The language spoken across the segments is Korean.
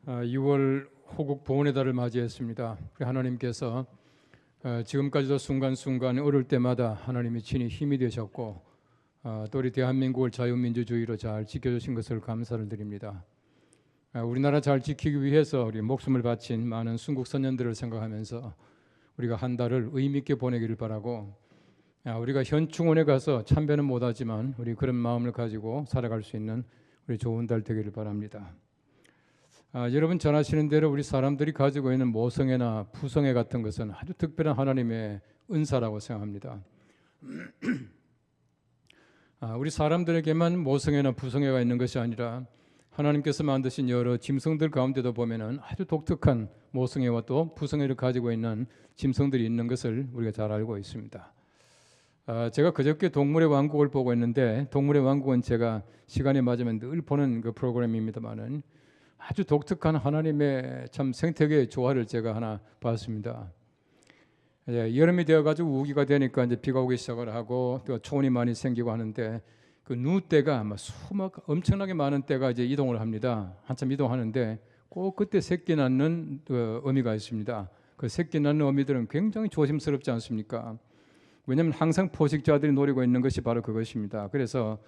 6월 호국 보훈의 달을 맞이했습니다. 우리 하나님께서 지금까지도 순간순간 어릴 때마다 하나님이 친히 힘이 되셨고 또 우리 대한민국을 자유민주주의로 잘 지켜주신 것을 감사를 드립니다. 우리나라 잘 지키기 위해서 우리 목숨을 바친 많은 순국 선녀들을 생각하면서 우리가 한 달을 의미 있게 보내기를 바라고, 우리가 현충원에 가서 참배는 못하지만 우리 그런 마음을 가지고 살아갈 수 있는 우리 좋은 달 되기를 바랍니다. 여러분 잘 아시는 대로 우리 사람들이 가지고 있는 모성애나 부성애 같은 것은 아주 특별한 하나님의 은사라고 생각합니다. 우리 사람들에게만 모성애나 부성애가 있는 것이 아니라 하나님께서 만드신 여러 짐승들 가운데도 보면은 아주 독특한 모성애와 또 부성애를 가지고 있는 짐승들이 있는 것을 우리가 잘 알고 있습니다. 제가 그저께 동물의 왕국을 보고 있는데, 동물의 왕국은 제가 시간이 맞으면 늘 보는 그 프로그램입니다만은 아주 독특한 하나님의 참 생태계의 조화를 제가 하나 봤습니다. 여름이 되어가지고 우기가 되니까 이제 비가 오기 시작을 하고 또 초원이 많이 생기고 하는데, 그 누때가 수막 엄청나게 많은 때가 이제 이동을 합니다. 한참 이동하는데 꼭 그때 새끼 낳는 어미가 있습니다. 그 새끼 낳는 어미들은 굉장히 조심스럽지 않습니까? 왜냐하면 항상 포식자들이 노리고 있는 것이 바로 그것입니다. 그래서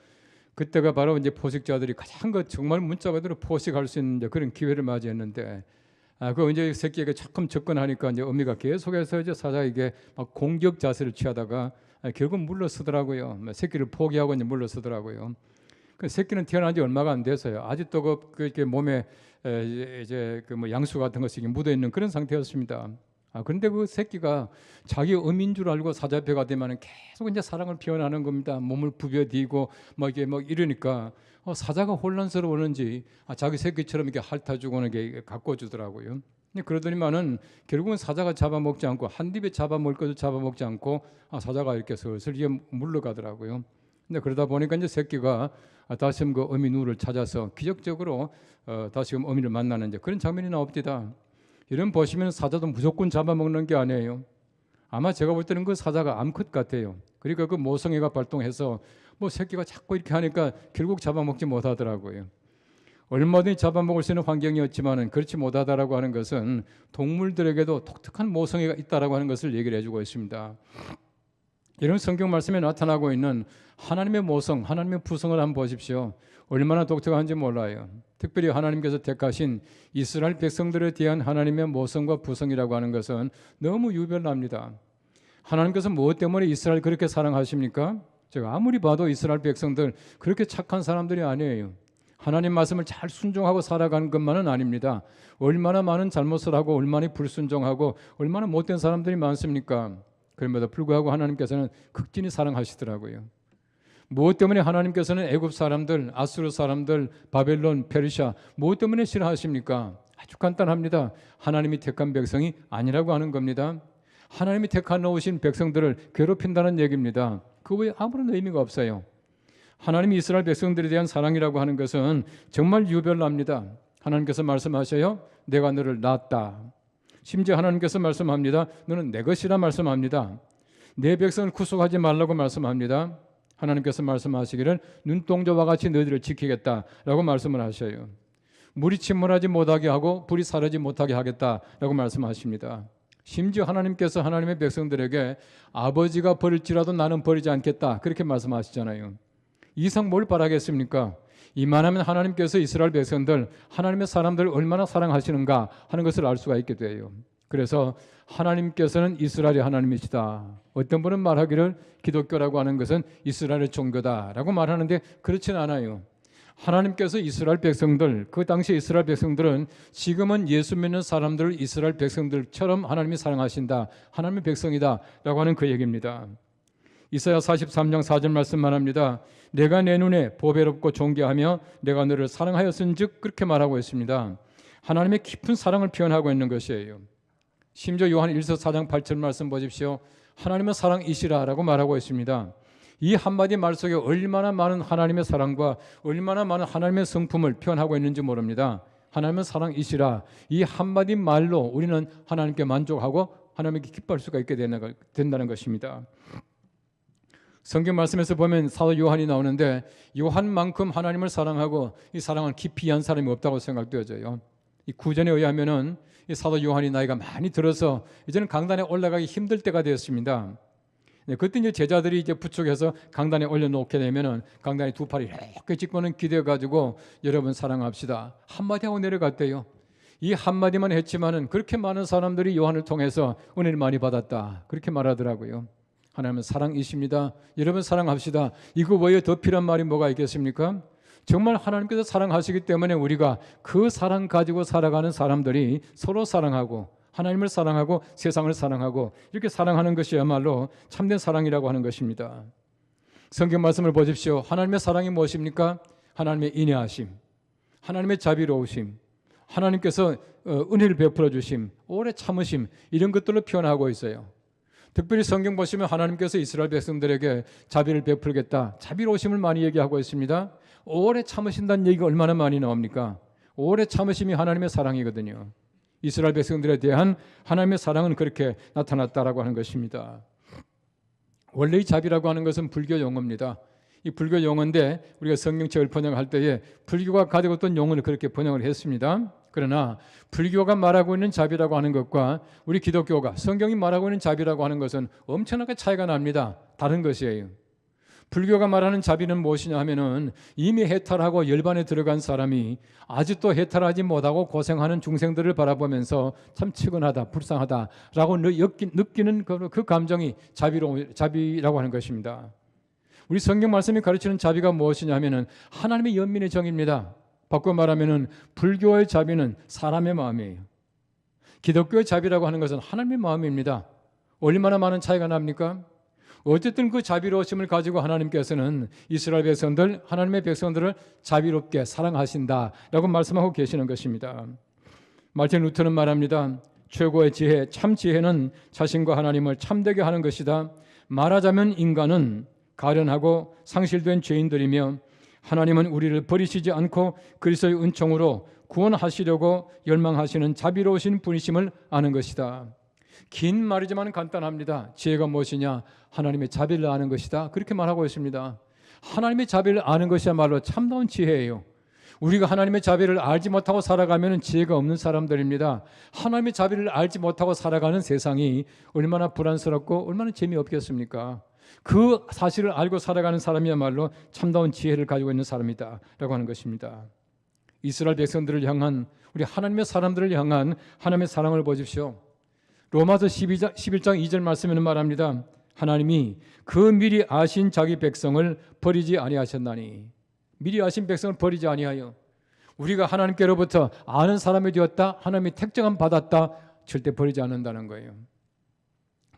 그때가 바로 이제 포식자들이 가장 정말 문자 그대로 포식할 수 있는 그런 기회를 맞이했는데, 그 이제 새끼에게 조금 접근하니까 이제 어미가 계속해서 이제 사자에게 막 공격 자세를 취하다가 결국 물러서더라고요. 새끼를 포기하고 이제 물러서더라고요. 그 새끼는 태어난 지 얼마가 안 돼서요. 아직도 그 몸에 이제 그 뭐 양수 같은 것이 묻어 있는 그런 상태였습니다. 그런데 그 새끼가 자기 어미인 줄 알고 사자 앞에 가더만은 계속 이제 사랑을 표현하는 겁니다. 몸을 부벼대고 막 이게 막 이러니까 사자가 혼란스러웠는지 자기 새끼처럼 이렇게 핥아주고는 게 가꿔주더라고요. 그러더니만은 결국은 사자가 잡아먹지 않고, 한 입에 잡아먹을 것도 잡아먹지 않고 사자가 이렇게 슬슬 이게 물러가더라고요. 근데 그러다 보니까 이제 새끼가 다시금 그 어미 누를 찾아서 기적적으로 다시금 어미를 만나는 이제 그런 장면이 나옵니다. 이런 보시면 사자도 무조건 잡아먹는 게 아니에요. 아마 제가 볼 때는 그 사자가 암컷 같아요. 그러니까 그 모성애가 발동해서 뭐 새끼가 자꾸 이렇게 하니까 결국 잡아먹지 못하더라고요. 얼마든지 잡아먹을 수 있는 환경이었지만은 그렇지 못하다라고 하는 것은 동물들에게도 독특한 모성애가 있다라고 하는 것을 얘기를 해주고 있습니다. 이런 성경 말씀에 나타나고 있는 하나님의 모성, 하나님의 부성을 한번 보십시오. 얼마나 독특한지 몰라요. 특별히 하나님께서 택하신 이스라엘 백성들에 대한 하나님의 모성과 부성이라고 하는 것은 너무 유별납니다. 하나님께서 무엇 때문에 이스라엘 그렇게 사랑하십니까? 제가 아무리 봐도 이스라엘 백성들 그렇게 착한 사람들이 아니에요. 하나님 말씀을 잘 순종하고 살아가는 것만은 아닙니다. 얼마나 많은 잘못을 하고 얼마나 불순종하고 얼마나 못된 사람들이 많습니까? 그럼에도 불구하고 하나님께서는 극진히 사랑하시더라고요. 무엇 때문에 하나님께서는 애굽 사람들, 아수르 사람들, 바벨론, 페르시아 무엇 때문에 싫어하십니까? 아주 간단합니다. 하나님이 택한 백성이 아니라고 하는 겁니다. 하나님이 택하 놓으신 백성들을 괴롭힌다는 얘기입니다. 그 외에 아무런 의미가 없어요. 하나님이 이스라엘 백성들에 대한 사랑이라고 하는 것은 정말 유별납니다. 하나님께서 말씀하셔요. 내가 너를 낳았다. 심지어 하나님께서 말씀합니다. 너는 내 것이라 말씀합니다. 내 백성을 구속하지 말라고 말씀합니다. 하나님께서 말씀하시기를 눈동자와 같이 너희들을 지키겠다라고 말씀을 하셔요. 물이 침몰하지 못하게 하고 불이 사르지 못하게 하겠다라고 말씀하십니다. 심지어 하나님께서 하나님의 백성들에게 아버지가 버릴지라도 나는 버리지 않겠다 그렇게 말씀하시잖아요. 이상 뭘 바라겠습니까? 이만하면 하나님께서 이스라엘 백성들, 하나님의 사람들을 얼마나 사랑하시는가 하는 것을 알 수가 있게 돼요. 그래서 하나님께서는 이스라엘의 하나님이시다. 어떤 분은 말하기를 기독교라고 하는 것은 이스라엘의 종교다라고 말하는데 그렇진 않아요. 하나님께서 이스라엘 백성들, 그 당시 이스라엘 백성들은 지금은 예수 믿는 사람들을 이스라엘 백성들처럼 하나님이 사랑하신다, 하나님의 백성이다라고 하는 그 얘기입니다. 이사야 43장 4절 말씀만 합니다. 내가 내 눈에 보배롭고 존귀하며 내가 너를 사랑하였은즉 그렇게 말하고 있습니다. 하나님의 깊은 사랑을 표현하고 있는 것이에요. 심지어 요한 1서 4장 8절 말씀 보십시오. 하나님의 사랑이시라라고 말하고 있습니다. 이 한마디 말 속에 얼마나 많은 하나님의 사랑과 얼마나 많은 하나님의 성품을 표현하고 있는지 모릅니다. 하나님의 사랑이시라, 이 한마디 말로 우리는 하나님께 만족하고 하나님께 기뻐할 수가 있게 된다는 것입니다. 성경 말씀에서 보면 사도 요한이 나오는데 요한만큼 하나님을 사랑하고 이 사랑을 깊이 이해한 사람이 없다고 생각되어져요. 이 구전에 의하면은 이 사도 요한이 나이가 많이 들어서 이제는 강단에 올라가기 힘들 때가 되었습니다. 그때 이제 제자들이 이제 부축해서 강단에 올려놓게 되면은 강단에 두 팔이 이렇게 짚고는 기대가지고 여러분 사랑합시다 한마디 하고 내려갔대요. 이 한마디만 했지만은 그렇게 많은 사람들이 요한을 통해서 은혜를 많이 받았다 그렇게 말하더라고요. 하나님은 사랑이십니다. 여러분 사랑합시다. 이거 외에 더 필요한 말이 뭐가 있겠습니까? 정말 하나님께서 사랑하시기 때문에 우리가 그 사랑 가지고 살아가는 사람들이 서로 사랑하고 하나님을 사랑하고 세상을 사랑하고 이렇게 사랑하는 것이야말로 참된 사랑이라고 하는 것입니다. 성경 말씀을 보십시오. 하나님의 사랑이 무엇입니까? 하나님의 인애하심, 하나님의 자비로우심, 하나님께서 은혜를 베풀어 주심, 오래 참으심 이런 것들로 표현하고 있어요. 특별히 성경 보시면 하나님께서 이스라엘 백성들에게 자비를 베풀겠다, 자비로우심을 많이 얘기하고 있습니다. 오래 참으신다는 얘기가 얼마나 많이 나옵니까? 오래 참으심이 하나님의 사랑이거든요. 이스라엘 백성들에 대한 하나님의 사랑은 그렇게 나타났다라고 하는 것입니다. 원래 이 자비라고 하는 것은 불교 용어입니다. 이 불교 용어인데 우리가 성경책을 번역할 때에 불교가 가지고 있던 용어를 그렇게 번역을 했습니다. 그러나 불교가 말하고 있는 자비라고 하는 것과 우리 기독교가 성경이 말하고 있는 자비라고 하는 것은 엄청나게 차이가 납니다. 다른 것이에요. 불교가 말하는 자비는 무엇이냐 하면은 이미 해탈하고 열반에 들어간 사람이 아직도 해탈하지 못하고 고생하는 중생들을 바라보면서 참 측은하다, 불쌍하다라고 느끼는 그 감정이 자비라고 하는 것입니다. 우리 성경 말씀이 가르치는 자비가 무엇이냐 하면은 하나님의 연민의 정입니다. 바꿔 말하면은 불교의 자비는 사람의 마음이에요. 기독교의 자비라고 하는 것은 하나님의 마음입니다. 얼마나 많은 차이가 납니까? 어쨌든 그 자비로우심을 가지고 하나님께서는 이스라엘 백성들, 하나님의 백성들을 자비롭게 사랑하신다라고 말씀하고 계시는 것입니다. 마틴 루터는 말합니다. 최고의 지혜, 참 지혜는 자신과 하나님을 참되게 하는 것이다. 말하자면 인간은 가련하고 상실된 죄인들이며 하나님은 우리를 버리시지 않고 그리스도의 은총으로 구원하시려고 열망하시는 자비로우신 분이심을 아는 것이다. 긴 말이지만 간단합니다. 지혜가 무엇이냐? 하나님의 자비를 아는 것이다. 그렇게 말하고 있습니다. 하나님의 자비를 아는 것이야말로 참다운 지혜예요. 우리가 하나님의 자비를 알지 못하고 살아가면 지혜가 없는 사람들입니다. 하나님의 자비를 알지 못하고 살아가는 세상이 얼마나 불안스럽고 얼마나 재미없겠습니까? 그 사실을 알고 살아가는 사람이야말로 참다운 지혜를 가지고 있는 사람이다 라고 하는 것입니다. 이스라엘 백성들을 향한 우리 하나님의 사람들을 향한 하나님의 사랑을 보십시오. 로마서 11장 2절 말씀에는 말합니다. 하나님이 그 미리 아신 자기 백성을 버리지 아니하셨나니. 미리 아신 백성을 버리지 아니하여 우리가 하나님께로부터 아는 사람이 되었다, 하나님이 택정함 받았다, 절대 버리지 않는다는 거예요.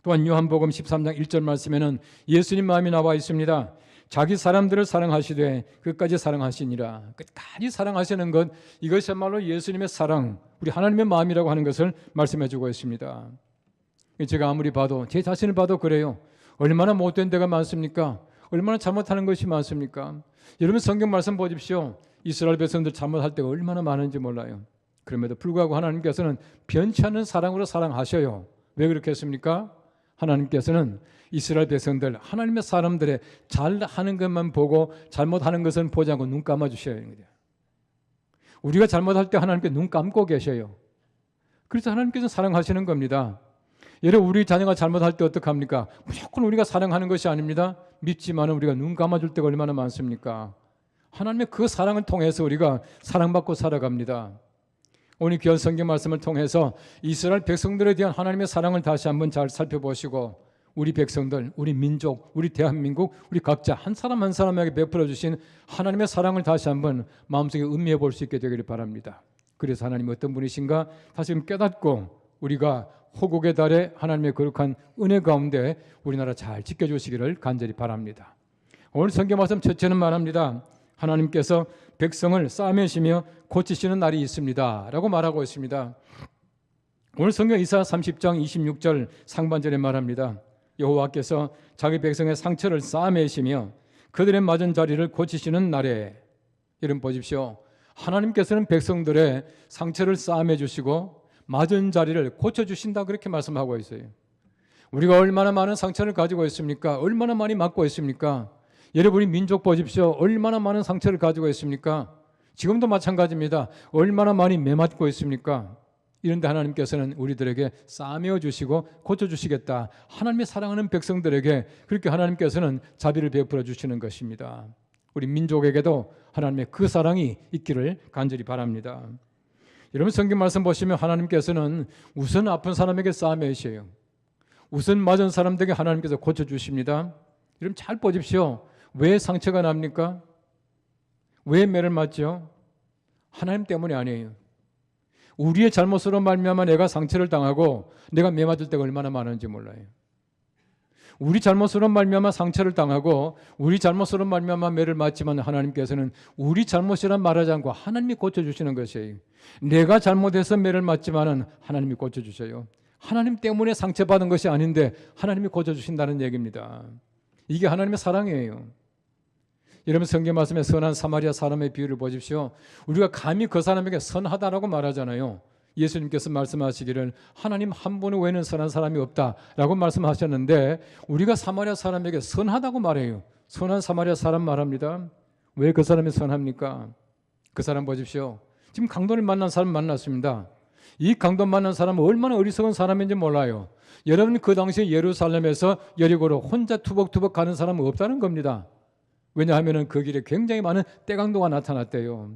또한 요한복음 13장 1절 말씀에는 예수님 마음이 나와 있습니다. 자기 사람들을 사랑하시되 끝까지 사랑하시니라. 끝까지 사랑하시는 것, 이것이야말로 예수님의 사랑, 우리 하나님의 마음이라고 하는 것을 말씀해 주고 있습니다. 제가 아무리 봐도 제 자신을 봐도 그래요. 얼마나 못된 데가 많습니까? 얼마나 잘못하는 것이 많습니까? 여러분 성경 말씀 보십시오. 이스라엘 백성들 잘못할 때가 얼마나 많은지 몰라요. 그럼에도 불구하고 하나님께서는 변치 않는 사랑으로 사랑하셔요. 왜 그렇게 했습니까? 하나님께서는 이스라엘 백성들, 하나님의 사람들의 잘하는 것만 보고 잘못하는 것은 보지 않고 눈 감아주셔야 하는 거예요. 우리가 잘못할 때 하나님께 눈 감고 계셔요. 그래서 하나님께서 사랑하시는 겁니다. 여러분 우리 자녀가 잘못할 때 어떡합니까? 무조건 우리가 사랑하는 것이 아닙니다. 믿지만 우리가 눈 감아줄 때가 얼마나 많습니까? 하나님의 그 사랑을 통해서 우리가 사랑받고 살아갑니다. 오늘 귀한 성경 말씀을 통해서 이스라엘 백성들에 대한 하나님의 사랑을 다시 한번 잘 살펴보시고 우리 백성들, 우리 민족, 우리 대한민국, 우리 각자 한 사람 한 사람에게 베풀어 주신 하나님의 사랑을 다시 한번 마음속에 음미해 볼 수 있게 되기를 바랍니다. 그래서 하나님이 어떤 분이신가 다시 깨닫고 우리가 호국의 달에 하나님의 거룩한 은혜 가운데 우리나라 잘 지켜주시기를 간절히 바랍니다. 오늘 성경 말씀 첫째는 말합니다. 하나님께서 백성을 싸매시며 고치시는 날이 있습니다 라고 말하고 있습니다. 오늘 성경 이사야 30장 26절 상반절에 말합니다. 여호와께서 자기 백성의 상처를 싸매시며 그들의 맞은 자리를 고치시는 날에. 여러분 보십시오. 하나님께서는 백성들의 상처를 싸매주시고 맞은 자리를 고쳐주신다 그렇게 말씀하고 있어요. 우리가 얼마나 많은 상처를 가지고 있습니까? 얼마나 많이 맞고 있습니까? 여러분이 민족 보십시오. 얼마나 많은 상처를 가지고 있습니까? 지금도 마찬가지입니다. 얼마나 많이 매맞고 있습니까? 이런데 하나님께서는 우리들에게 싸매어 주시고 고쳐주시겠다. 하나님의 사랑하는 백성들에게 그렇게 하나님께서는 자비를 베풀어 주시는 것입니다. 우리 민족에게도 하나님의 그 사랑이 있기를 간절히 바랍니다. 여러분 성경 말씀 보시면 하나님께서는 우선 아픈 사람에게 싸매시에요. 우선 맞은 사람들에게 하나님께서 고쳐주십니다. 여러분 잘 보십시오. 왜 상처가 납니까? 왜 매를 맞죠? 하나님 때문이 아니에요. 우리의 잘못으로 말미암아 내가 상처를 당하고 내가 매 맞을 때가 얼마나 많은지 몰라요. 우리 잘못으로 말미암아 상처를 당하고 우리 잘못으로 말미암아 매를 맞지만 하나님께서는 우리 잘못이란 말하지 않고 하나님이 고쳐주시는 것이에요. 내가 잘못해서 매를 맞지만은 하나님이 고쳐주셔요. 하나님 때문에 상처받은 것이 아닌데 하나님이 고쳐주신다는 얘기입니다. 이게 하나님의 사랑이에요. 여러분 성경 말씀에 선한 사마리아 사람의 비유를 보십시오. 우리가 감히 그 사람에게 선하다라고 말하잖아요. 예수님께서 말씀하시기를 하나님 한 분 외에는 선한 사람이 없다라고 말씀하셨는데 우리가 사마리아 사람에게 선하다고 말해요. 선한 사마리아 사람 말합니다. 왜 그 사람이 선합니까? 그 사람 보십시오. 지금 강도를 만난 사람 만났습니다. 이 강도 만난 사람은 얼마나 어리석은 사람인지 몰라요. 여러분 그 당시 예루살렘에서 여리고로 혼자 투벅투벅 가는 사람은 없다는 겁니다. 왜냐하면 그 길에 굉장히 많은 떼강도가 나타났대요.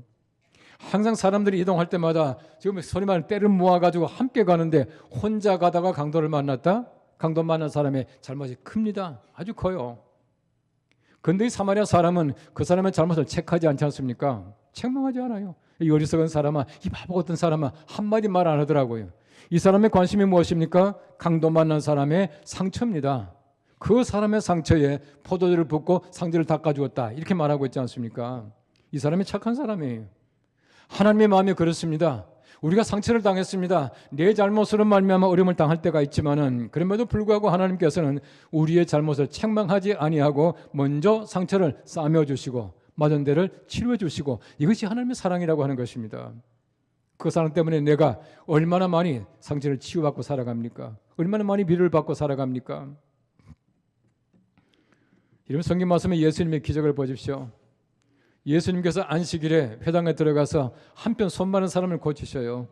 항상 사람들이 이동할 때마다 지금 소리만 때를 모아가지고 함께 가는데 혼자 가다가 강도를 만났다? 강도 만난 사람의 잘못이 큽니다. 아주 커요. 그런데 이 사마리아 사람은 그 사람의 잘못을 체크하지 않지 않습니까? 책망하지 않아요. 이 어리석은 사람아, 이 바보 같은 사람아 한마디 말 안 하더라고요. 이 사람의 관심이 무엇입니까? 강도 만난 사람의 상처입니다. 그 사람의 상처에 포도주를 붓고 상처를 닦아주었다 이렇게 말하고 있지 않습니까? 이 사람이 착한 사람이에요. 하나님의 마음이 그렇습니다. 우리가 상처를 당했습니다. 내 잘못으로 말미암아 어려움을 당할 때가 있지만은 그럼에도 불구하고 하나님께서는 우리의 잘못을 책망하지 아니하고 먼저 상처를 싸매어 주시고 맞은 데를 치료해 주시고 이것이 하나님의 사랑이라고 하는 것입니다. 그 사랑 때문에 내가 얼마나 많이 상처를 치유받고 살아갑니까? 얼마나 많이 위로를 받고 살아갑니까? 이런 성경 말씀에 예수님의 기적을 보십시오. 예수님께서 안식일에 회당에 들어가서 한편 손 마른 사람을 고치셔요.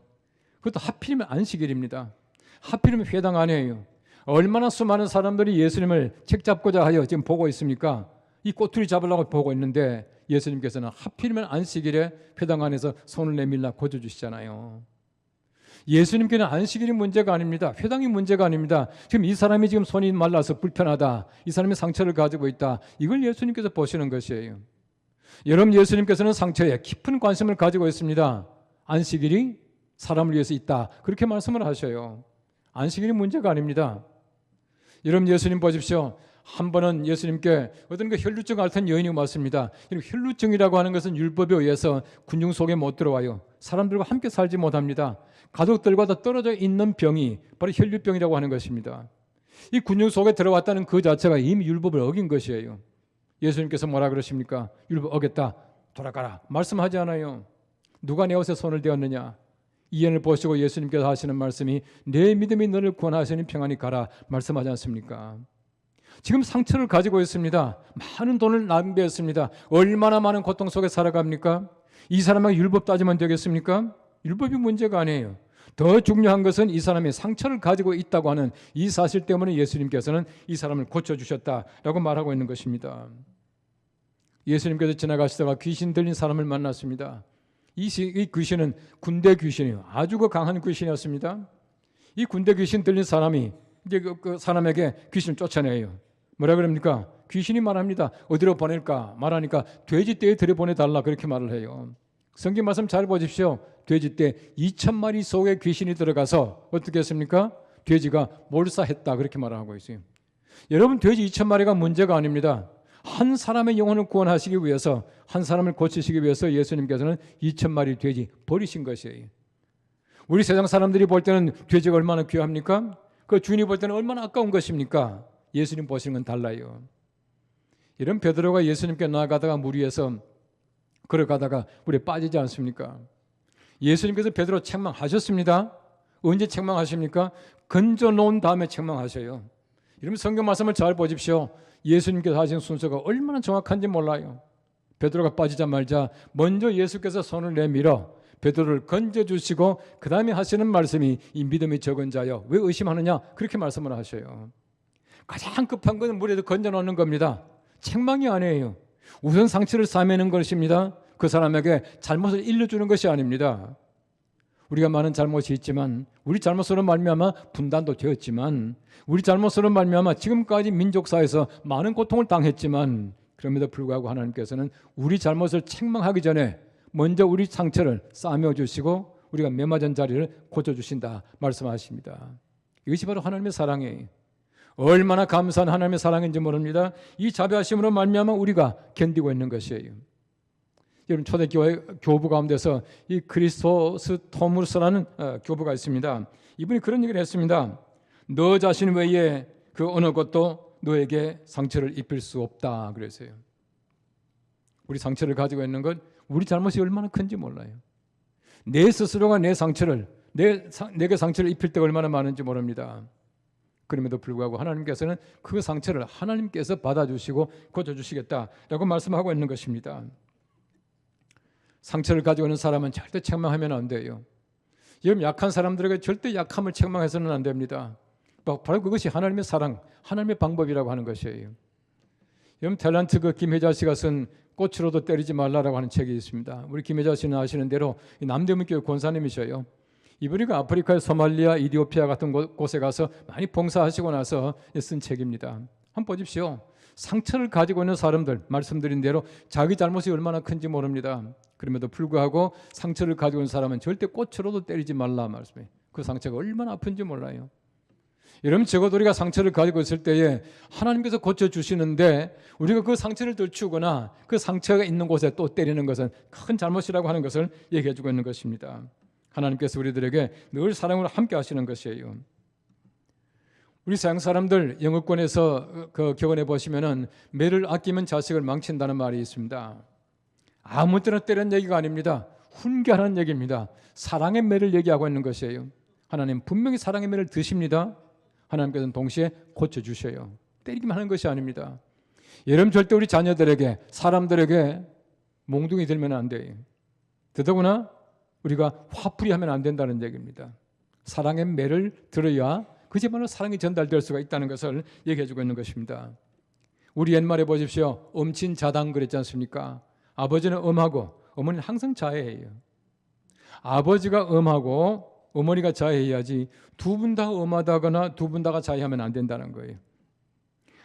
그것도 하필이면 안식일입니다. 하필이면 회당 안에요. 얼마나 수많은 사람들이 예수님을 책 잡고자 하여 지금 보고 있습니까? 이 꼬투리 잡으려고 보고 있는데 예수님께서는 하필이면 안식일에 회당 안에서 손을 내밀라 고쳐주시잖아요. 예수님께는 안식일이 문제가 아닙니다. 회당이 문제가 아닙니다. 지금 이 사람이 지금 손이 말라서 불편하다. 이 사람이 상처를 가지고 있다. 이걸 예수님께서 보시는 것이에요. 여러분 예수님께서는 상처에 깊은 관심을 가지고 있습니다. 안식일이 사람을 위해서 있다. 그렇게 말씀을 하셔요. 안식일이 문제가 아닙니다. 여러분 예수님 보십시오. 한 번은 예수님께 어떤 그 혈루증 앓던 여인이 왔습니다. 혈루증이라고 하는 것은 율법에 의해서 군중 속에 못 들어와요. 사람들과 함께 살지 못합니다. 가족들과 다 떨어져 있는 병이 바로 혈류병이라고 하는 것입니다. 이 군중 속에 들어왔다는 그 자체가 이미 율법을 어긴 것이에요. 예수님께서 뭐라 그러십니까? 율법 어겼다. 돌아가라. 말씀하지 않아요. 누가 내 옷에 손을 대었느냐? 이 예를 보시고 예수님께서 하시는 말씀이 내 믿음이 너를 구원하시니 평안히 가라. 말씀하지 않습니까? 지금 상처를 가지고 있습니다. 많은 돈을 낭비했습니다. 얼마나 많은 고통 속에 살아갑니까? 이 사람에게 율법 따지면 되겠습니까? 율법이 문제가 아니에요. 더 중요한 것은 이 사람이 상처를 가지고 있다고 하는 이 사실 때문에 예수님께서는 이 사람을 고쳐주셨다라고 말하고 있는 것입니다. 예수님께서 지나가시다가 귀신 들린 사람을 만났습니다. 이 귀신은 군대 귀신이에요. 아주 강한 귀신이었습니다. 이 군대 귀신 들린 사람이 이제 그 사람에게 귀신을 쫓아내요. 뭐라 그럽니까? 귀신이 말합니다. 어디로 보낼까? 말하니까 돼지떼에 들여보내달라 그렇게 말을 해요. 성경 말씀 잘 보십시오. 돼지떼 2,000마리 속에 귀신이 들어가서 어떻게 했습니까? 돼지가 몰사했다 그렇게 말하고 있어요. 여러분 돼지 2,000마리가 문제가 아닙니다. 한 사람의 영혼을 구원하시기 위해서 한 사람을 고치시기 위해서 예수님께서는 2,000마리 돼지 버리신 것이에요. 우리 세상 사람들이 볼 때는 돼지가 얼마나 귀합니까? 그 주인이 볼 때는 얼마나 아까운 것입니까? 예수님 보시는 건 달라요. 이런 베드로가 예수님께 나아가다가 물 위에서 걸어가다가 물에 빠지지 않습니까? 예수님께서 베드로 책망하셨습니다. 언제 책망하십니까? 건져놓은 다음에 책망하셔요. 이러면 성경 말씀을 잘 보십시오. 예수님께서 하신 순서가 얼마나 정확한지 몰라요. 베드로가 빠지자마자 먼저 예수께서 손을 내밀어 베드로를 건져주시고 그 다음에 하시는 말씀이 이 믿음이 적은 자여 왜 의심하느냐 그렇게 말씀을 하셔요. 가장 급한 것은 물에서 건져놓는 겁니다. 책망이 아니에요. 우선 상처를 싸매는 것입니다. 그 사람에게 잘못을 일러주는 것이 아닙니다. 우리가 많은 잘못이 있지만 우리 잘못으로 말미암아 분단도 되었지만 우리 잘못으로 말미암아 지금까지 민족사에서 많은 고통을 당했지만 그럼에도 불구하고 하나님께서는 우리 잘못을 책망하기 전에 먼저 우리 상처를 싸매어 주시고 우리가 매맞은 자리를 고쳐주신다 말씀하십니다. 이것이 바로 하나님의 사랑이에요. 얼마나 감사한 하나님의 사랑인지 모릅니다. 이 자비하심으로 말미암아 우리가 견디고 있는 것이에요. 여러분 초대교회 교부 가운데서 이 크리스토스 토무스라는 교부가 있습니다. 이분이 그런 얘기를 했습니다. 너 자신 외에 그 어느 것도 너에게 상처를 입힐 수 없다 그랬어요. 우리 상처를 가지고 있는 것 우리 잘못이 얼마나 큰지 몰라요. 내 스스로가 내 상처를 내게 상처를 입힐 때가 얼마나 많은지 모릅니다. 그럼에도 불구하고 하나님께서는 그 상처를 하나님께서 받아주시고 고쳐주시겠다라고 말씀하고 있는 것입니다. 상처를 가지고 있는 사람은 절대 책망하면 안 돼요. 여러분 약한 사람들에게 절대 약함을 책망해서는 안 됩니다. 바로 그것이 하나님의 사랑, 하나님의 방법이라고 하는 것이에요. 여러분 탤런트 김혜자 씨가 쓴 꽃으로도 때리지 말라라고 하는 책이 있습니다. 우리 김혜자 씨는 아시는 대로 남대문교회 권사님이셔요. 이분이 아프리카의 소말리아, 이디오피아 같은 곳에 가서 많이 봉사하시고 나서 쓴 책입니다. 한번 보십시오. 상처를 가지고 있는 사람들 말씀드린 대로 자기 잘못이 얼마나 큰지 모릅니다. 그럼에도 불구하고 상처를 가지고 있는 사람은 절대 꽃으로도 때리지 말라 말씀해요. 그 상처가 얼마나 아픈지 몰라요. 여러분 적어도 우리가 상처를 가지고 있을 때에 하나님께서 고쳐주시는데 우리가 그 상처를 들추거나 그 상처가 있는 곳에 또 때리는 것은 큰 잘못이라고 하는 것을 얘기해 주고 있는 것입니다. 하나님께서 우리들에게 늘 사랑으로 함께 하시는 것이에요. 우리 서양 사람들 영어권에서 그 격언해 보시면은 매를 아끼면 자식을 망친다는 말이 있습니다. 아무 때나 때리는 얘기가 아닙니다. 훈계하는 얘기입니다. 사랑의 매를 얘기하고 있는 것이에요. 하나님 분명히 사랑의 매를 드십니다. 하나님께서는 동시에 고쳐주셔요. 때리기만 하는 것이 아닙니다. 여러분 절대 우리 자녀들에게 사람들에게 몽둥이 들면 안 돼요. 더더구나 우리가 화풀이하면 안 된다는 얘기입니다. 사랑의 매를 들어야 그야말로 사랑이 전달될 수가 있다는 것을 얘기해 주고 있는 것입니다. 우리 옛말에 보십시오. 엄친자당 그랬지 않습니까? 아버지는 엄하고 어머니는 항상 자애해요. 아버지가 엄하고 어머니가 자애해야지 두 분 다 엄하다거나 두 분 다가 자애하면 안 된다는 거예요.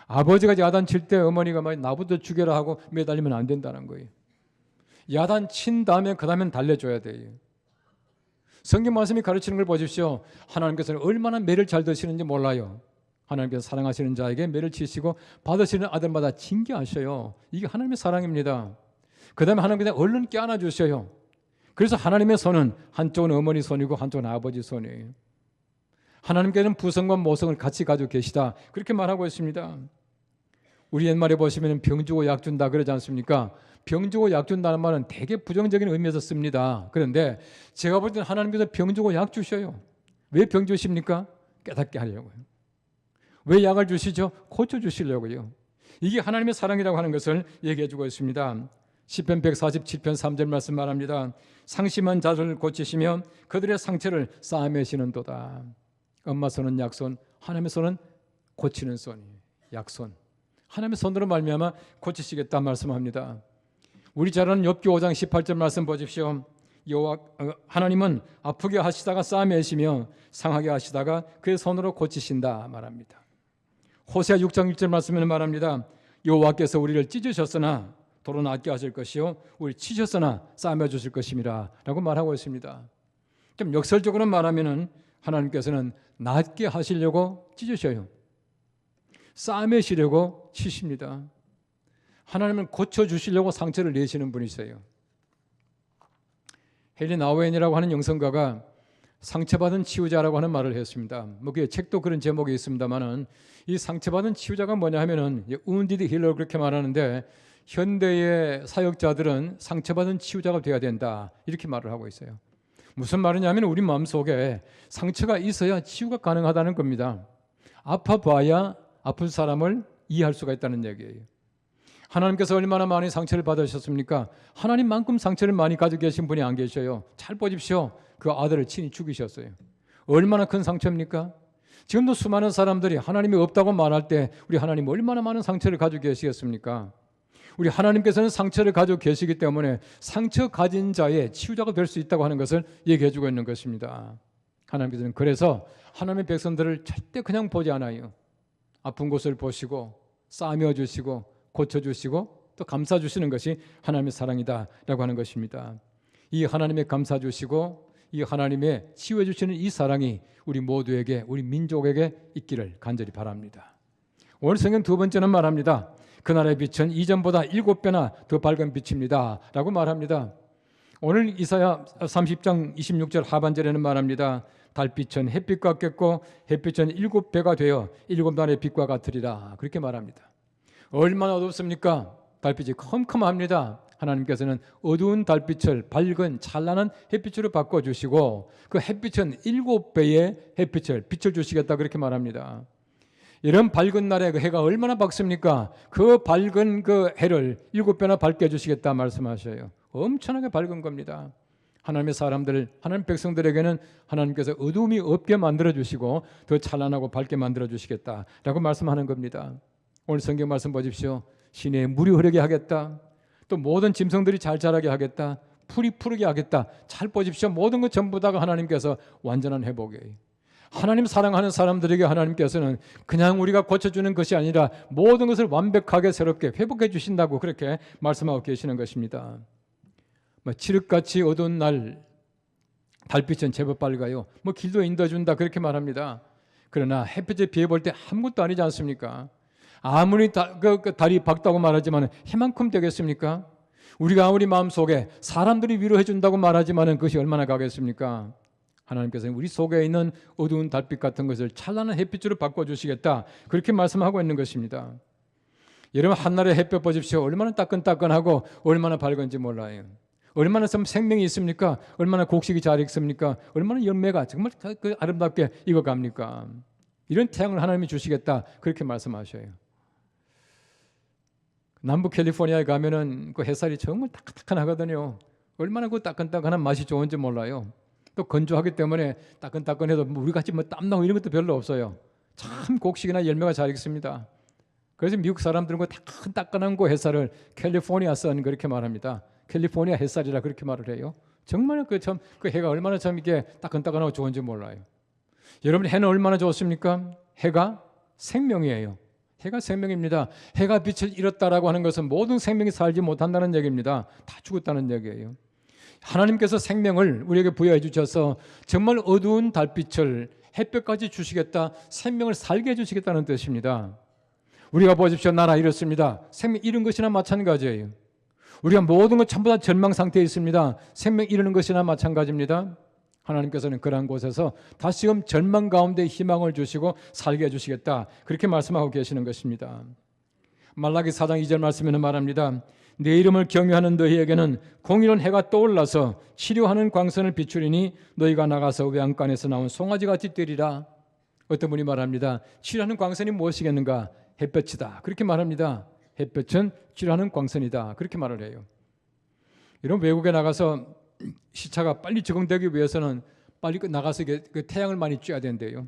아버지가 야단칠 때 어머니가 막 나부터 죽여라 하고 매달리면 안 된다는 거예요. 야단친 다음에 그 다음엔 달래줘야 돼요. 성경 말씀이 가르치는 걸 보십시오. 하나님께서는 얼마나 매를 잘 드시는지 몰라요. 하나님께서 사랑하시는 자에게 매를 치시고 받으시는 아들마다 징계하셔요. 이게 하나님의 사랑입니다. 그 다음에 하나님께서 얼른 껴안아 주셔요. 그래서 하나님의 손은 한쪽은 어머니 손이고 한쪽은 아버지 손이에요. 하나님께서는 부성과 모성을 같이 가지고 계시다 그렇게 말하고 있습니다. 우리 옛말에 보시면 병 주고 약 준다 그러지 않습니까? 병 주고 약 준다는 말은 되게 부정적인 의미에서 씁니다. 그런데 제가 볼 때는 하나님께서 병 주고 약 주셔요. 왜 병 주십니까? 깨닫게 하려고요. 왜 약을 주시죠? 고쳐주시려고요. 이게 하나님의 사랑이라고 하는 것을 얘기해 주고 있습니다. 시편 147편 3절 말씀 말합니다. 상심한 자를 고치시며 그들의 상처를 싸매시는도다. 엄마 손은 약손, 하나님의 손은 고치는 손이에요. 약손. 하나님의 손으로 말미암아 고치시겠다 말씀합니다. 우리 잘 아는 욥기 5장 18절 말씀 보십시오. 하나님은 아프게 하시다가 싸매시며 상하게 하시다가 그의 손으로 고치신다 말합니다. 호세아 6장 6절 말씀에는 말합니다. 여호와께서 우리를 찢으셨으나 도로 낫게 하실 것이요 우리 치셨으나 싸매 주실 것임이라 라고 말하고 있습니다. 좀 역설적으로 말하면은 하나님께서는 낫게 하시려고 찢으셔요. 싸매시려고 치십니다. 하나님은 고쳐주시려고 상처를 내시는 분이세요. 헨리 나우엔이라고 하는 영성가가 상처받은 치유자라고 하는 말을 했습니다. 그 책도 그런 제목이 있습니다만은 이 상처받은 치유자가 뭐냐 하면은 wounded healer 그렇게 말하는데 현대의 사역자들은 상처받은 치유자가 되어야 된다 이렇게 말을 하고 있어요. 무슨 말이냐면 우리 마음속에 상처가 있어야 치유가 가능하다는 겁니다. 아파봐야 아픈 사람을 이해할 수가 있다는 얘기예요. 하나님께서 얼마나 많이 상처를 받으셨습니까? 하나님만큼 상처를 많이 가지고 계신 분이 안 계셔요. 잘 보십시오. 그 아들을 친히 죽이셨어요. 얼마나 큰 상처입니까? 지금도 수많은 사람들이 하나님이 없다고 말할 때 우리 하나님 얼마나 많은 상처를 가지고 계시겠습니까? 우리 하나님께서는 상처를 가지고 계시기 때문에 상처 가진 자의 치유자가 될 수 있다고 하는 것을 얘기해 주고 있는 것입니다. 하나님께서는 그래서 하나님의 백성들을 절대 그냥 보지 않아요. 아픈 곳을 보시고 싸매어 주시고 고쳐주시고 또 감싸주시는 것이 하나님의 사랑이다라고 하는 것입니다. 이 하나님의 감싸주시고 이 하나님의 치유해 주시는 이 사랑이 우리 모두에게, 우리 민족에게 있기를 간절히 바랍니다. 오늘 성경 두 번째는 말합니다. 그날의 빛은 이전보다 7배나 더 밝은 빛입니다 라고 말합니다. 오늘 이사야 30장 26절 하반절에는 말합니다. 달빛은 햇빛과 같겠고 햇빛은 7배가 되어 7날의 빛과 같으리라, 그렇게 말합니다. 얼마나 어둡습니까? 달빛이 컴컴합니다. 하나님께서는 어두운 달빛을 밝은 찬란한 햇빛으로 바꿔주시고 그 햇빛은 7배의 햇빛을 빛을 주시겠다, 그렇게 말합니다. 이런 밝은 날에 그 해가 얼마나 밝습니까? 그 밝은 그 해를 7배나 밝게 해주시겠다 말씀하셔요. 엄청나게 밝은 겁니다. 하나님의 사람들, 하나님 백성들에게는 하나님께서 어두움이 없게 만들어주시고 더 찬란하고 밝게 만들어주시겠다라고 말씀하는 겁니다. 오늘 성경 말씀 보십시오. 시내에 물이 흐르게 하겠다. 또 모든 짐승들이 잘 자라게 하겠다. 풀이 푸르게 하겠다. 잘 보십시오. 모든 것 전부 다가 하나님께서 완전한 회복이에요. 하나님 사랑하는 사람들에게 하나님께서는 그냥 우리가 고쳐주는 것이 아니라 모든 것을 완벽하게 새롭게 회복해 주신다고 그렇게 말씀하고 계시는 것입니다. 칠흑같이 어두운 날 달빛은 제법 밝아요. 길도 인도해준다, 그렇게 말합니다. 그러나 햇빛에 비해 볼 때 아무것도 아니지 않습니까? 아무리 달이 밝다고 말하지만 해만큼 되겠습니까? 우리가 아무리 마음속에 사람들이 위로해 준다고 말하지만 그것이 얼마나 가겠습니까? 하나님께서는 우리 속에 있는 어두운 달빛 같은 것을 찬란한 햇빛으로 바꿔주시겠다, 그렇게 말씀하고 있는 것입니다. 여러분, 한날의 햇볕 보십시오. 얼마나 따끈따끈하고 얼마나 밝은지 몰라요. 얼마나 생명이 있습니까? 얼마나 곡식이 잘 익습니까? 얼마나 열매가 정말 아름답게 익어갑니까? 이런 태양을 하나님이 주시겠다, 그렇게 말씀하셔요. 남부 캘리포니아에 가면은 그 햇살이 정말 따끈따끈하거든요. 얼마나 그 따끈따끈한 맛이 좋은지 몰라요. 또 건조하기 때문에 따끈따끈해도 우리같이 땀나고 이런 것도 별로 없어요. 참 곡식이나 열매가 잘 익습니다. 그래서 미국 사람들은 그 따끈따끈한 그 햇살을 캘리포니아 선, 그렇게 말합니다. 캘리포니아 햇살이라 그렇게 말을 해요. 정말 그 해가 얼마나 참 이게 따끈따끈하고 좋은지 몰라요. 여러분, 해는 얼마나 좋습니까? 해가 생명이에요. 해가 생명입니다. 해가 빛을 잃었다라고 하는 것은 모든 생명이 살지 못한다는 얘기입니다. 다 죽었다는 얘기예요. 하나님께서 생명을 우리에게 부여해 주셔서 정말 어두운 달빛을 햇볕까지 주시겠다, 생명을 살게 해주시겠다는 뜻입니다. 우리가 보십시오. 나라 이렇습니다. 생명 잃은 것이나 마찬가지예요. 우리가 모든 것 전부 다 절망 상태에 있습니다. 생명 잃는 것이나 마찬가지입니다. 하나님께서는 그러한 곳에서 다시금 절망 가운데 희망을 주시고 살게 해주시겠다, 그렇게 말씀하고 계시는 것입니다. 말라기 4장 2절 말씀에는 말합니다. 내 이름을 경외하는 너희에게는 공의로운 해가 떠올라서 치료하는 광선을 비추리니 너희가 나가서 외양간에서 나온 송아지같이 뛰리라. 어떤 분이 말합니다. 치료하는 광선이 무엇이겠는가? 햇볕이다, 그렇게 말합니다. 햇볕은 치료하는 광선이다, 그렇게 말을 해요. 이런 외국에 나가서 시차가 빨리 적응되기 위해서는 빨리 나가서 그 태양을 많이 쬐야 된대요.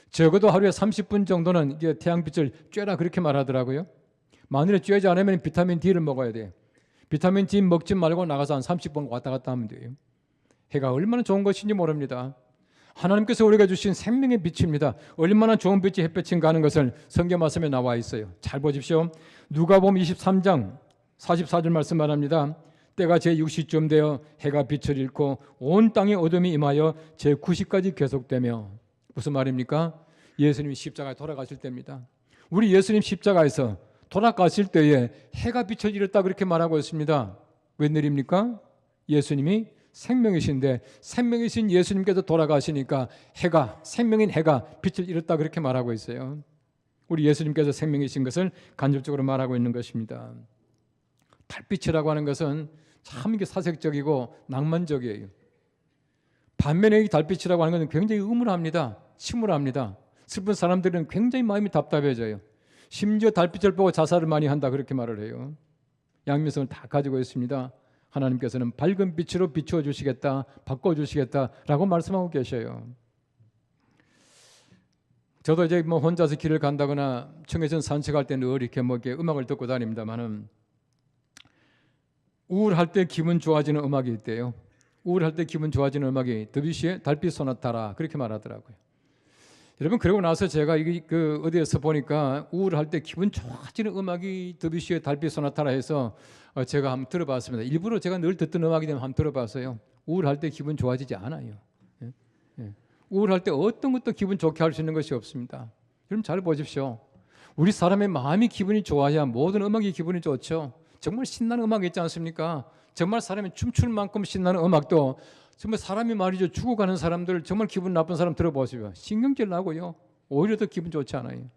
적어도 하루에 30분 정도는 이게 태양빛을 쬐라, 그렇게 말하더라고요. 만일에 쬐지 않으면 비타민 D를 먹어야 돼요. 비타민 D 먹지 말고 나가서 한 30분 왔다 갔다 하면 돼요. 해가 얼마나 좋은 것인지 모릅니다. 하나님께서 우리가 주신 생명의 빛입니다. 얼마나 좋은 빛이 햇볕인가 하는 것을 성경 말씀에 나와 있어요. 잘 보십시오. 누가복음 23장 44절 말씀 말합니다. 때가 제6시쯤 되어 해가 빛을 잃고 온 땅에 어둠이 임하여 제9시까지 계속되며, 무슨 말입니까? 예수님이 십자가에 돌아가실 때입니다. 우리 예수님 십자가에서 돌아가실 때에 해가 빛을 잃었다, 그렇게 말하고 있습니다. 웬일입니까? 예수님이 생명이신데 생명이신 예수님께서 돌아가시니까 해가, 생명인 해가 빛을 잃었다, 그렇게 말하고 있어요. 우리 예수님께서 생명이신 것을 간접적으로 말하고 있는 것입니다. 달빛이라고 하는 것은 참 이게 사색적이고 낭만적이에요. 반면에 이 달빛이라고 하는 것은 굉장히 음울합니다. 침울합니다. 슬픈 사람들은 굉장히 마음이 답답해져요. 심지어 달빛을 보고 자살을 많이 한다 그렇게 말을 해요. 양면성을 다 가지고 있습니다. 하나님께서는 밝은 빛으로 비추어 주시겠다, 바꿔 주시겠다라고 말씀하고 계셔요. 저도 이제 뭐 혼자서 길을 간다거나 청해전 산책할 때는 늘 이렇게 뭐 이렇게 음악을 듣고 다닙니다만은 우울할 때 기분 좋아지는 음악이 있대요. 우울할 때 기분 좋아지는 음악이 드뷔시의 달빛 소나타라 그렇게 말하더라고요. 여러분 그러고 나서 제가 어디에서 보니까 우울할 때 기분 좋아지는 음악이 드뷔시의 달빛 소나타라 해서 제가 한번 들어봤습니다. 일부러 제가 늘 듣던 음악이 되면 한번 들어봤어요. 우울할 때 기분 좋아지지 않아요. 우울할 때 어떤 것도 기분 좋게 할 수 있는 것이 없습니다. 여러분 잘 보십시오. 우리 사람의 마음이 기분이 좋아야 모든 음악이 기분이 좋죠. 정말 신나는 음악 있지 않습니까? 정말 사람이 춤출 만큼 신나는 음악도 정말 사람이 말이죠. 죽어가는 사람들 정말 기분 나쁜 사람 들어보세요. 신경질 나고요. 오히려 더 기분 좋지 않아요.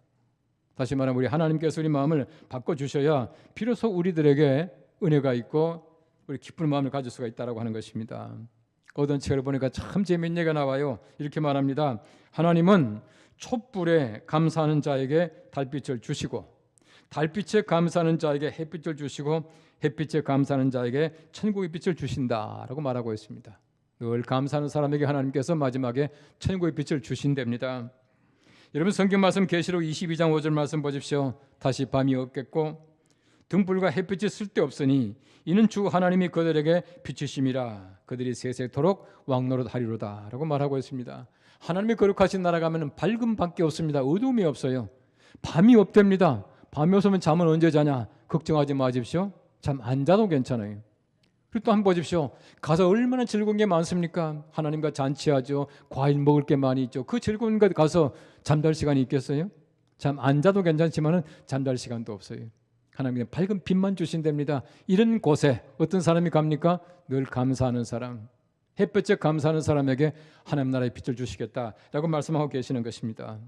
다시 말하면 우리 하나님께서 우리 마음을 바꿔주셔야 비로소 우리들에게 은혜가 있고 우리 기쁜 마음을 가질 수가 있다고 하는 것입니다. 어떤 책을 보니까 참 재미있는 얘기가 나와요. 이렇게 말합니다. 하나님은 촛불에 감사하는 자에게 달빛을 주시고 달빛에 감사하는 자에게 햇빛을 주시고 햇빛에 감사하는 자에게 천국의 빛을 주신다라고 말하고 있습니다. 늘 감사하는 사람에게 하나님께서 마지막에 천국의 빛을 주신답니다. 여러분 성경 말씀 계시록 22장 5절 말씀 보십시오. 다시 밤이 없겠고 등불과 햇빛이 쓸데없으니 이는 주 하나님이 그들에게 비추심이라 그들이 세세토록 왕노릇하리로다 라고 말하고 있습니다. 하나님의 거룩하신 나라 가면 밝음 밖에 없습니다. 어두움이 없어요. 밤이 없답니다. 밤이 없으면 잠은 언제 자냐? 걱정하지 마십시오. 잠 안 자도 괜찮아요. 그리고 또 한번 보십시오. 가서 얼마나 즐거운 게 많습니까? 하나님과 잔치하죠. 과일 먹을 게 많이 있죠. 그 즐거운 곳 가서 잠잘 시간이 있겠어요? 잠 안 자도 괜찮지만은 잠잘 시간도 없어요. 하나님의 밝은 빛만 주신답니다. 이런 곳에 어떤 사람이 갑니까? 늘 감사하는 사람, 햇볕에 감사하는 사람에게 하나님 나라의 빛을 주시겠다라고 말씀하고 계시는 것입니다.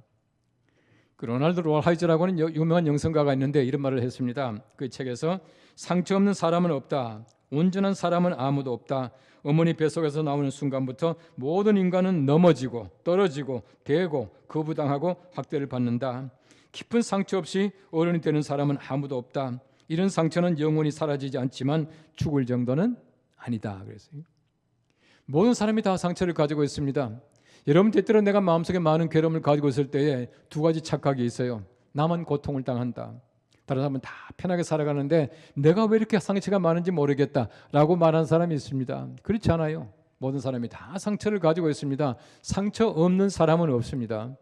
그 로날드 롤하이저라고 하는 유명한 영성가가 있는데 이런 말을 했습니다. 그 책에서 상처 없는 사람은 없다. 온전한 사람은 아무도 없다. 어머니 뱃속에서 나오는 순간부터 모든 인간은 넘어지고 떨어지고 대고 거부당하고 학대를 받는다. 깊은 상처 없이 어른이 되는 사람은 아무도 없다. 이런 상처는 영원히 사라지지 않지만 죽을 정도는 아니다. 그랬어요. 모든 사람이 다 상처를 가지고 있습니다. 여러분 때때로 내가 마음속에 많은 괴로움을 가지고 있을 때에 두 가지 착각이 있어요. 나만 고통을 당한다. 다른 사람은 다 편하게 살아가는데 내가 왜 이렇게 상처가 많은지 모르겠다라고 말하는 사람이 있습니다. 그렇지 않아요. 모든 사람이 다 상처를 가지고 있습니다. 상처 없는 사람은 없습니다.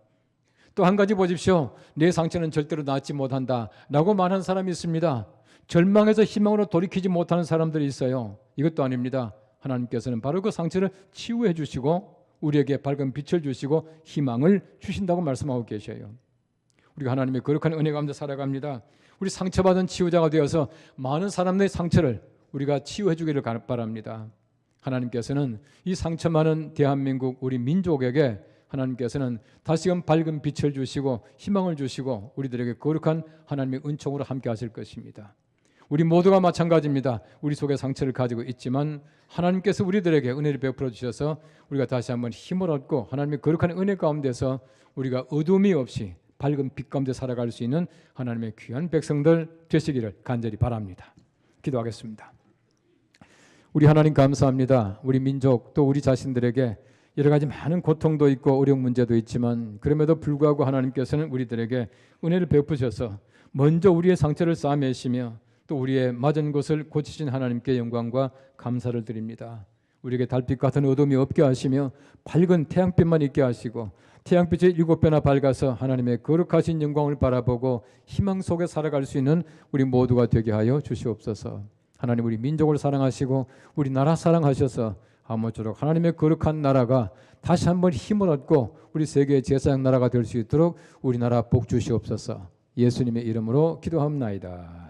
또 한 가지 보십시오. 내 상처는 절대로 낫지 못한다라고 말하는 사람이 있습니다. 절망해서 희망으로 돌이키지 못하는 사람들이 있어요. 이것도 아닙니다. 하나님께서는 바로 그 상처를 치유해 주시고 우리에게 밝은 빛을 주시고 희망을 주신다고 말씀하고 계셔요. 우리가 하나님의 거룩한 은혜 가운데 살아갑니다. 우리 상처받은 치유자가 되어서 많은 사람들의 상처를 우리가 치유해 주기를 바랍니다. 하나님께서는 이 상처 많은 대한민국 우리 민족에게 하나님께서는 다시금 밝은 빛을 주시고 희망을 주시고 우리들에게 거룩한 하나님의 은총으로 함께 하실 것입니다. 우리 모두가 마찬가지입니다. 우리 속에 상처를 가지고 있지만 하나님께서 우리들에게 은혜를 베풀어 주셔서 우리가 다시 한번 힘을 얻고 하나님의 거룩한 은혜 가운데서 우리가 어둠이 없이 밝은 빛 가운데 살아갈 수 있는 하나님의 귀한 백성들 되시기를 간절히 바랍니다. 기도하겠습니다. 우리 하나님 감사합니다. 우리 민족 또 우리 자신들에게 여러 가지 많은 고통도 있고 어려운 문제도 있지만 그럼에도 불구하고 하나님께서는 우리들에게 은혜를 베푸셔서 먼저 우리의 상처를 싸매시며 또 우리의 맞은 것을 고치신 하나님께 영광과 감사를 드립니다. 우리에게 달빛 같은 어둠이 없게 하시며 밝은 태양빛만 있게 하시고 태양빛이 7배나 밝아서 하나님의 거룩하신 영광을 바라보고 희망 속에 살아갈 수 있는 우리 모두가 되게 하여 주시옵소서. 하나님 우리 민족을 사랑하시고 우리 나라 사랑하셔서 아무쪼록 하나님의 거룩한 나라가 다시 한번 힘을 얻고 우리 세계의 제사장 나라가 될 수 있도록 우리나라 복 주시옵소서. 예수님의 이름으로 기도합나이다.